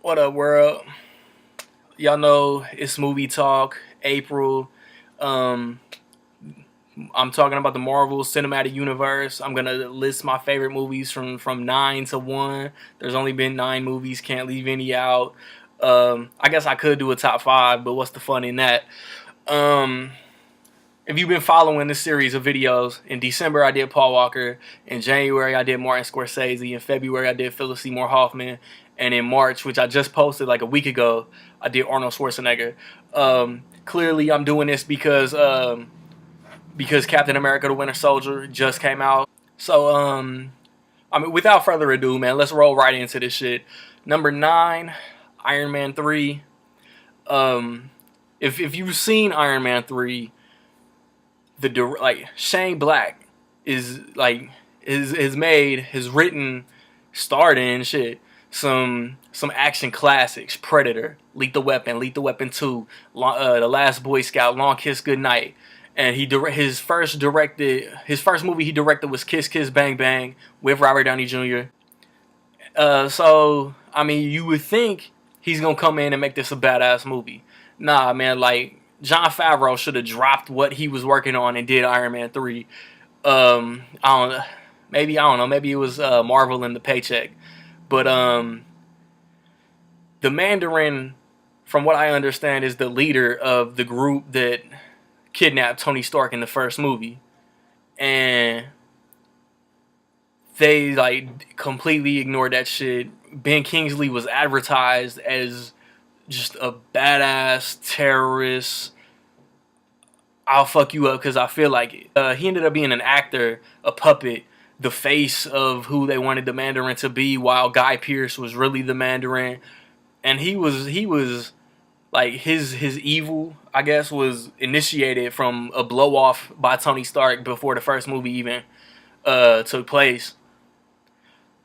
What up, world? Y'all know it's movie talk, April. Um, I'm talking about the Marvel Cinematic Universe. I'm gonna list my favorite movies from 9 to 1. There's only been 9 movies. Can't leave any out. I guess I could do a top five, but what's the fun in that? Um, if you've been following this series of videos, in December I did Paul Walker. In January I did Martin Scorsese. In February I did Philip Seymour Hoffman. And in March, which I just posted like a week ago, I did Arnold Schwarzenegger. Clearly I'm doing this because Captain America: The Winter Soldier just came out. So I mean, without further ado, man, let's roll right into this shit. Number 9, Iron Man 3. Um, if you've seen Iron Man 3, like Shane Black is like has written, starred in shit some action classics: Predator, Lethal Weapon, Lethal Weapon 2, The Last Boy Scout, Long Kiss Goodnight. And his first movie he directed was Kiss Kiss Bang Bang with Robert Downey Jr. So I mean, you would think he's gonna come in and make this a badass movie. Nah, man, like Jon Favreau should have dropped what he was working on and did Iron Man 3. I don't know, maybe it was Marvel and the paycheck, but the Mandarin, from what I understand, is the leader of the group that kidnapped Tony Stark in the first movie, and they like completely ignored that shit. Ben Kingsley was advertised as just a badass terrorist. I'll fuck you up because I feel like it. He ended up being an actor, a puppet, the face of who they wanted the Mandarin to be, while Guy Pearce was really the Mandarin. And he was like his evil, I guess, was initiated from a blow off by Tony Stark before the first movie even took place.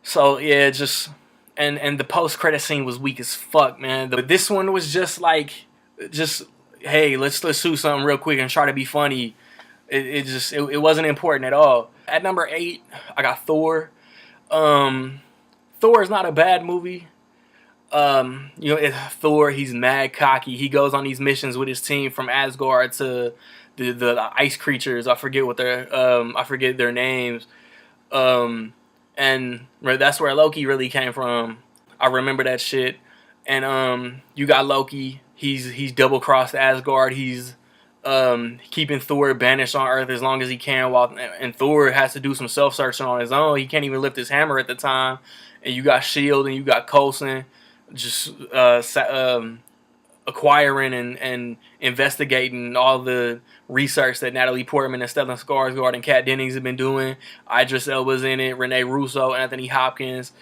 So yeah, just and the post credit scene was weak as fuck, man. But this one was just hey, let's do something real quick and try to be funny. It wasn't important at all. At number 8, I got Thor. Thor is not a bad movie. Thor, he's mad cocky. He goes on these missions with his team from Asgard to the ice creatures. I forget their names. And that's where Loki really came from. I remember that shit. And you got Loki. He's double crossed Asgard. He's keeping Thor banished on Earth as long as he can. And Thor has to do some self searching on his own. He can't even lift his hammer at the time. And you got Shield and you got Coulson just acquiring and investigating all the research that Natalie Portman and Stellan Skarsgård and Kat Dennings have been doing. Idris Elba's in it, Rene Russo, Anthony Hopkins,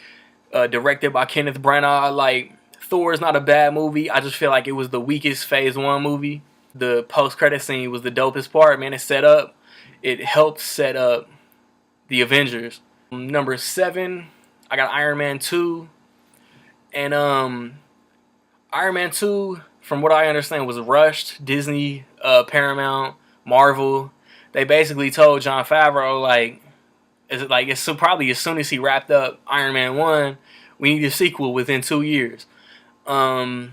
directed by Kenneth Branagh. Like, Thor is not a bad movie. I just feel like it was the weakest Phase 1 movie. The post-credit scene was the dopest part, man. It helped set up the Avengers. Number 7, I got Iron Man 2. And Iron Man 2, from what I understand, was rushed. Disney, Paramount, Marvel, they basically told Jon Favreau, it's so probably as soon as he wrapped up Iron Man 1, we need a sequel within 2 years. 'Cause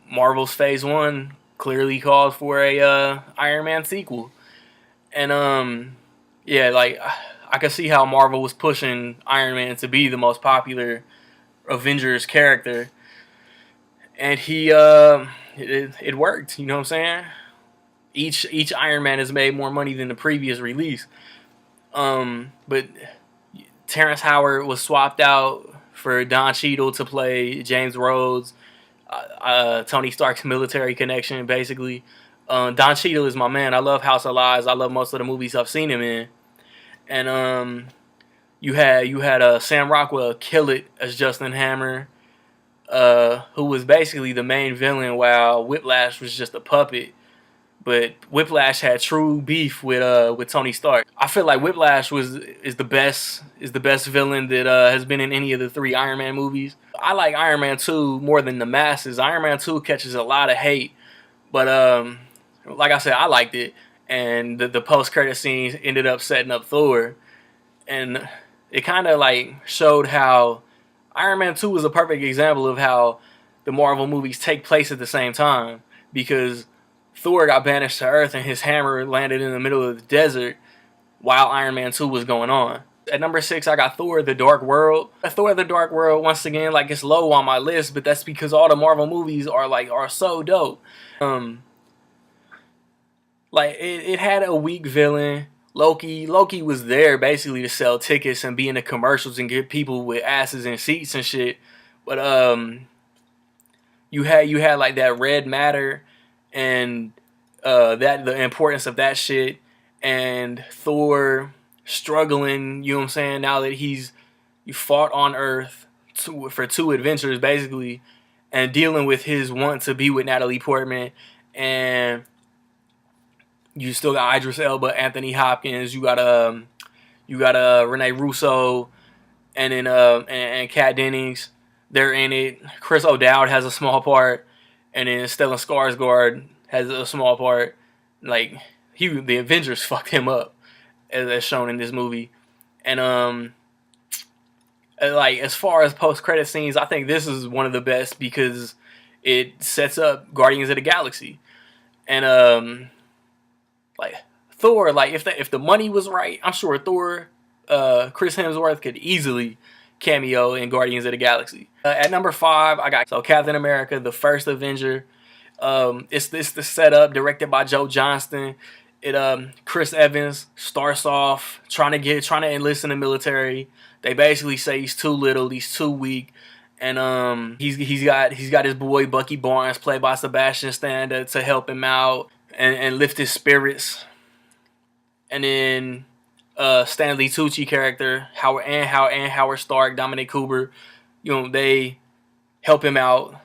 Marvel's Phase 1 clearly called for a Iron Man sequel. And yeah, like I could see how Marvel was pushing Iron Man to be the most popular Avengers character, and it worked. You know what I'm saying? Each Iron Man has made more money than the previous release. But Terrence Howard was swapped out for Don Cheadle to play James Rhodes, Tony Stark's military connection, basically. Don Cheadle is my man. I love House of Lies. I love most of the movies I've seen him in. And you had Sam Rockwell kill it as Justin Hammer, who was basically the main villain, while Whiplash was just a puppet. But Whiplash had true beef with Tony Stark. I feel like Whiplash is the best villain that has been in any of the 3 Iron Man movies. I like Iron Man 2 more than the masses. Iron Man 2 catches a lot of hate, but like I said, I liked it. And the post credit scenes ended up setting up Thor, and it kind of like showed how Iron Man 2 was a perfect example of how the Marvel movies take place at the same time, because Thor got banished to Earth and his hammer landed in the middle of the desert while Iron Man 2 was going on. At number 6, I got Thor: The Dark World. Thor: The Dark World, once again, like, it's low on my list, but that's because all the Marvel movies are so dope. Like, it had a weak villain. Loki was there basically to sell tickets and be in the commercials and get people with asses in seats and shit. But you had like that red matter and that the importance of that shit, and Thor struggling, you know what I'm saying, now that you fought on Earth for 2 adventures basically, and dealing with his want to be with Natalie Portman, and you still got Idris Elba, Anthony Hopkins, you got Rene Russo, and then and Kat Dennings. They're in it. Chris O'Dowd has a small part, and then Stellan Skarsgård has a small part. Like, the Avengers fucked him up, as shown in this movie. And like, as far as post-credit scenes, I think this is one of the best because it sets up Guardians of the Galaxy. And like, Thor, like, if the money was right, I'm sure Thor, Chris Hemsworth could easily cameo in Guardians of the Galaxy. At number 5, I got Captain America: The First Avenger. It's the setup, directed by Joe Johnston. Chris Evans starts off trying to enlist in the military. They basically say he's too little, he's too weak, and he's got his boy Bucky Barnes, played by Sebastian Stan, to help him out and lift his spirits. And then Stanley Tucci character, Howard Stark, Dominic Cooper, they help him out,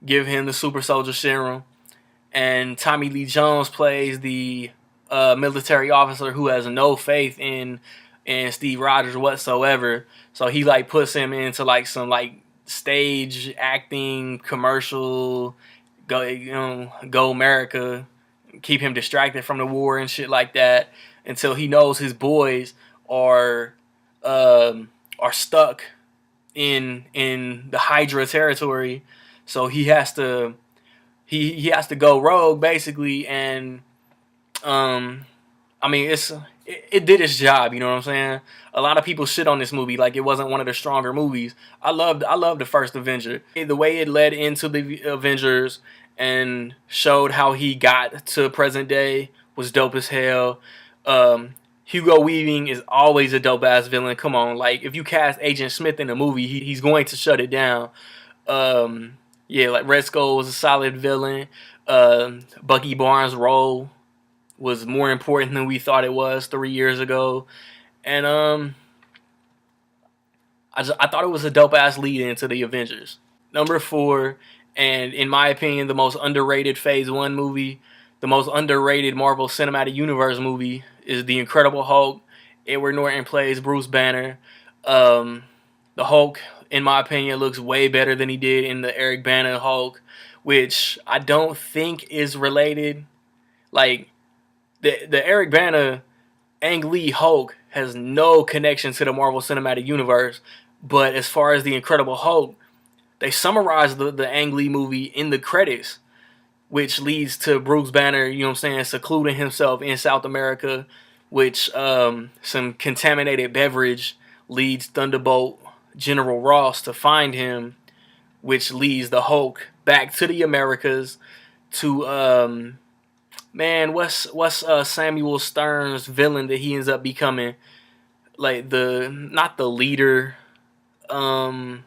give him the super soldier serum, and Tommy Lee Jones plays the military officer who has no faith in Steve Rogers whatsoever. So he like puts him into like some like stage acting commercial, go America, keep him distracted from the war and shit like that, until he knows his boys are stuck in the Hydra territory. So he has to go rogue basically, and I mean, it did its job, you know what I'm saying? A lot of people shit on this movie like it wasn't one of the stronger movies. I loved the first Avenger. The way it led into the Avengers and showed how he got to present day was dope as hell. Hugo Weaving is always a dope ass villain. Come on, like, if you cast Agent Smith in a movie, he's going to shut it down. Yeah, like Red Skull was a solid villain. Bucky Barnes' role was more important than we thought it was 3 years ago, and I thought it was a dope ass lead into the Avengers. Number 4, and in my opinion, the most underrated Phase 1 movie, the most underrated Marvel Cinematic Universe movie, is The Incredible Hulk. Edward Norton plays Bruce Banner. The Hulk, in my opinion, looks way better than he did in the Eric Bana Hulk, which I don't think is related. Like, the Eric Bana Ang Lee Hulk has no connection to the Marvel Cinematic Universe, but as far as The Incredible Hulk, they summarized the Ang Lee movie in the credits, which leads to Bruce Banner, you know what I'm saying, secluding himself in South America, which some contaminated beverage leads Thunderbolt General Ross to find him, which leads the Hulk back to the Americas to what's Samuel Stern's villain that he ends up becoming, like not the leader, I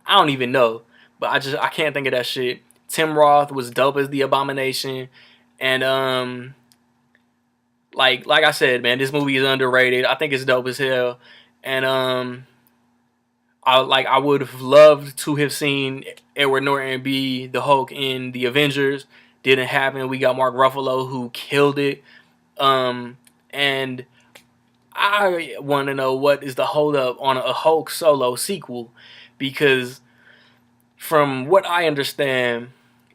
don't even know, but I can't think of that shit. Tim Roth was dope as the Abomination, and like I said, man, this movie is underrated. I think it's dope as hell, and I would have loved to have seen Edward Norton be the Hulk in the Avengers. Didn't happen. We got Mark Ruffalo, who killed it, and I want to know what is the holdup on a Hulk solo sequel, because from what I understand,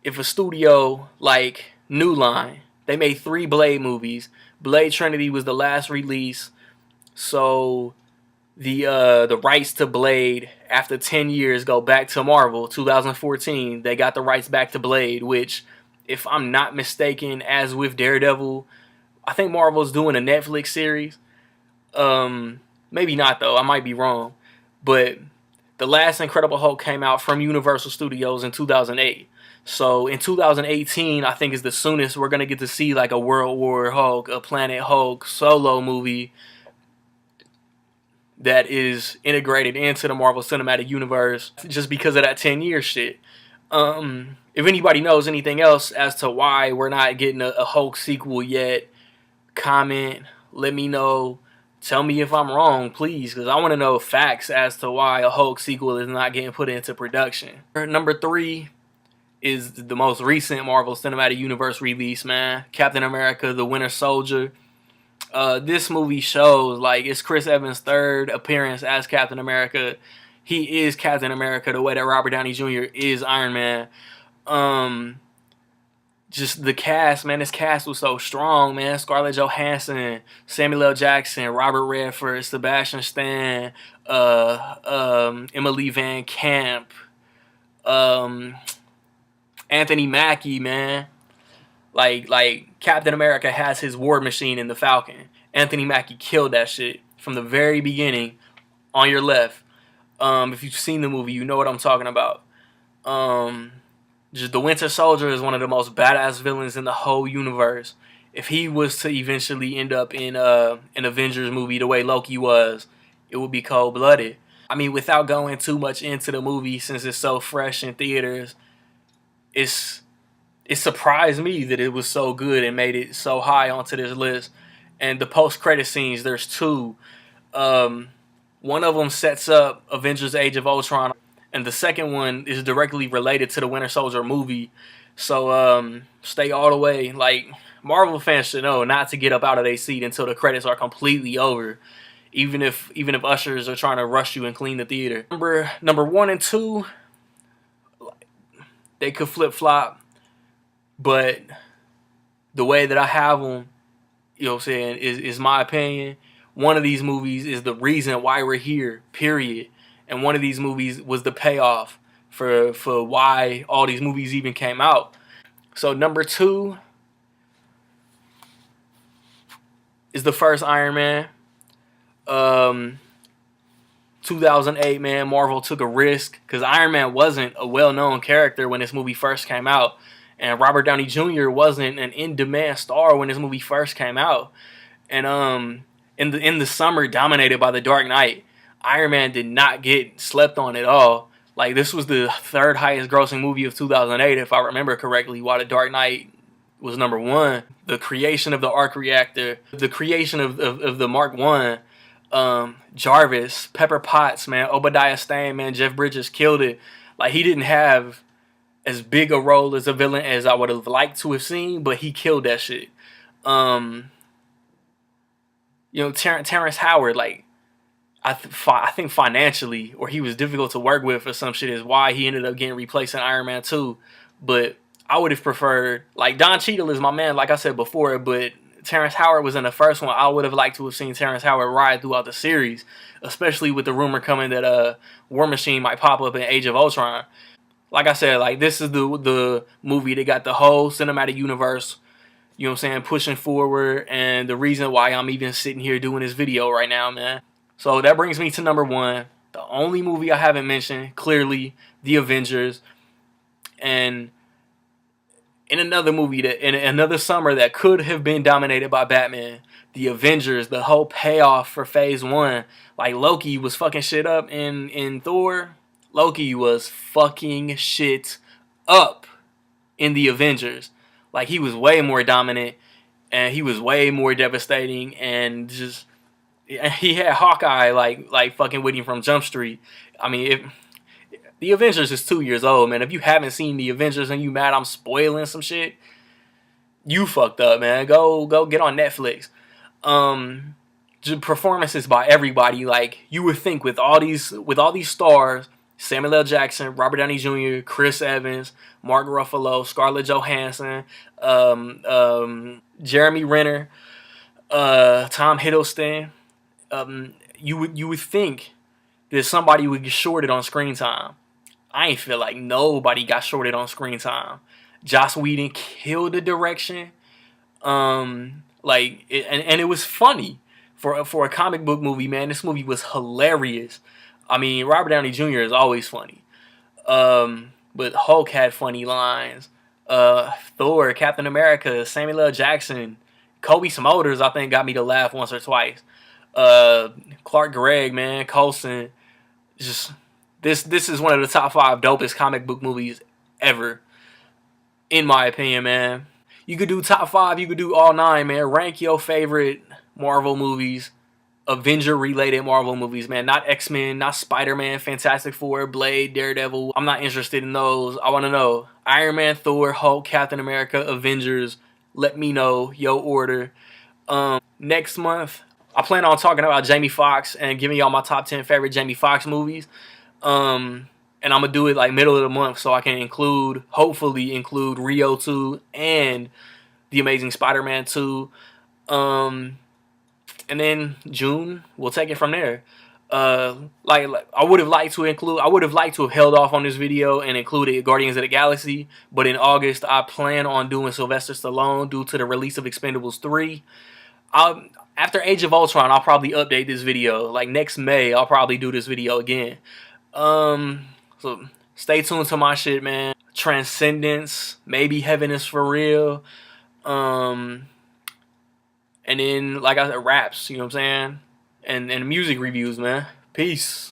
if a studio like New Line, they made 3 Blade movies. Blade Trinity was the last release, so the rights to Blade after 10 years go back to Marvel. 2014, they got the rights back to Blade, which, if I'm not mistaken, as with Daredevil, I think Marvel's doing a Netflix series. Maybe not though. I might be wrong, but the last Incredible Hulk came out from Universal Studios in 2008. So in 2018, I think is the soonest we're gonna get to see like a World War Hulk, a Planet Hulk solo movie that is integrated into the Marvel Cinematic Universe, just because of that 10-year shit. If anybody knows anything else as to why we're not getting a Hulk sequel yet, comment, let me know. Tell me if I'm wrong, please, because I want to know facts as to why a Hulk sequel is not getting put into production. Number 3 is the most recent Marvel Cinematic Universe release, man. Captain America: The Winter Soldier. This movie shows, like, it's Chris Evans' third appearance as Captain America. He is Captain America the way that Robert Downey Jr. is Iron Man. Just the cast, man. This cast was so strong, man. Scarlett Johansson, Samuel L. Jackson, Robert Redford, Sebastian Stan, Emily Van Camp, Anthony Mackie, man. Like Captain America has his war machine in the Falcon. Anthony Mackie killed that shit from the very beginning. On your left, if you've seen the movie, you know what I'm talking about. Just the Winter Soldier is one of the most badass villains in the whole universe. If he was to eventually end up in an Avengers movie the way Loki was, it would be cold-blooded. I mean, without going too much into the movie, since it's so fresh in theaters, it surprised me that it was so good and made it so high onto this list. And the post-credit scenes, there's two. One of them sets up Avengers: Age of Ultron, and the second one is directly related to the Winter Soldier movie. So stay all the way. Like, Marvel fans should know not to get up out of their seat until the credits are completely over. Even if ushers are trying to rush you and clean the theater. Number 1 and 2, they could flip-flop. But the way that I have them, you know what I'm saying, is my opinion. One of these movies is the reason why we're here, period. And one of these movies was the payoff for why all these movies even came out. So number 2 is the first Iron Man. 2008, man, Marvel took a risk because Iron Man wasn't a well-known character when this movie first came out. And Robert Downey Jr. wasn't an in-demand star when this movie first came out. And in the summer dominated by The Dark Knight, Iron Man did not get slept on at all. Like, this was the third highest grossing movie of 2008, if I remember correctly, while The Dark Knight was number 1. The creation of the arc reactor, the creation of the Mark 1, Jarvis, Pepper Potts, man, Obadiah Stane, man, Jeff Bridges killed it. Like, he didn't have as big a role as a villain as I would have liked to have seen, but he killed that shit. Terrence Howard, like, I think financially, or he was difficult to work with or some shit, is why he ended up getting replaced in Iron Man 2. But I would have preferred, like, Don Cheadle is my man, like I said before, but Terrence Howard was in the first one. I would have liked to have seen Terrence Howard ride throughout the series, especially with the rumor coming that War Machine might pop up in Age of Ultron. Like I said, like, this is the movie that got the whole cinematic universe, you know what I'm saying, pushing forward, and the reason why I'm even sitting here doing this video right now, man. So that brings me to number 1. The only movie I haven't mentioned, clearly, The Avengers. And in another movie, in another summer that could have been dominated by Batman, The Avengers, the whole payoff for Phase 1. Like, Loki was fucking shit up in Thor. Loki was fucking shit up in The Avengers. Like, he was way more dominant, and he was way more devastating, and just, he had Hawkeye like fucking with him from Jump Street. I mean, The Avengers is 2 years old, man. If you haven't seen The Avengers and you mad I'm spoiling some shit, you fucked up, man. Go get on Netflix. Just performances by everybody. Like, you would think with all these stars, Samuel L. Jackson, Robert Downey Jr., Chris Evans, Mark Ruffalo, Scarlett Johansson, Jeremy Renner, Tom Hiddleston. you would think that somebody would get shorted on screen time. I ain't feel like nobody got shorted on screen time. Joss Whedon killed the direction. And it was funny for a comic book movie, man. This movie was hilarious. I mean, Robert Downey Jr. is always funny. But Hulk had funny lines. Thor, Captain America, Samuel L. Jackson, Kobe Smulders, I think got me to laugh once or twice. Clark Gregg, man, Coulson. Just this is one of the top 5 dopest comic book movies ever, in my opinion, man. You could do top 5, you could do all 9, man. Rank your favorite Marvel movies, Avenger related Marvel movies, man. Not X-Men, not Spider-Man, Fantastic Four, Blade, Daredevil. I'm not interested in those. I want to know Iron Man, Thor, Hulk, Captain America, Avengers. Let me know your order. Next month, I plan on talking about Jamie Foxx and giving y'all my top 10 favorite Jamie Foxx movies. And I'm gonna do it like middle of the month so I can hopefully include Rio 2 and The Amazing Spider-Man 2. And then June, we'll take it from there. I would have liked to have held off on this video and included Guardians of the Galaxy, but in August I plan on doing Sylvester Stallone due to the release of Expendables 3. After Age of Ultron, I'll probably update this video. Like next May, I'll probably do this video again. So stay tuned to my shit, man. Transcendence, maybe Heaven is for real. And then, like I said, raps, you know what I'm saying? And music reviews, man. Peace.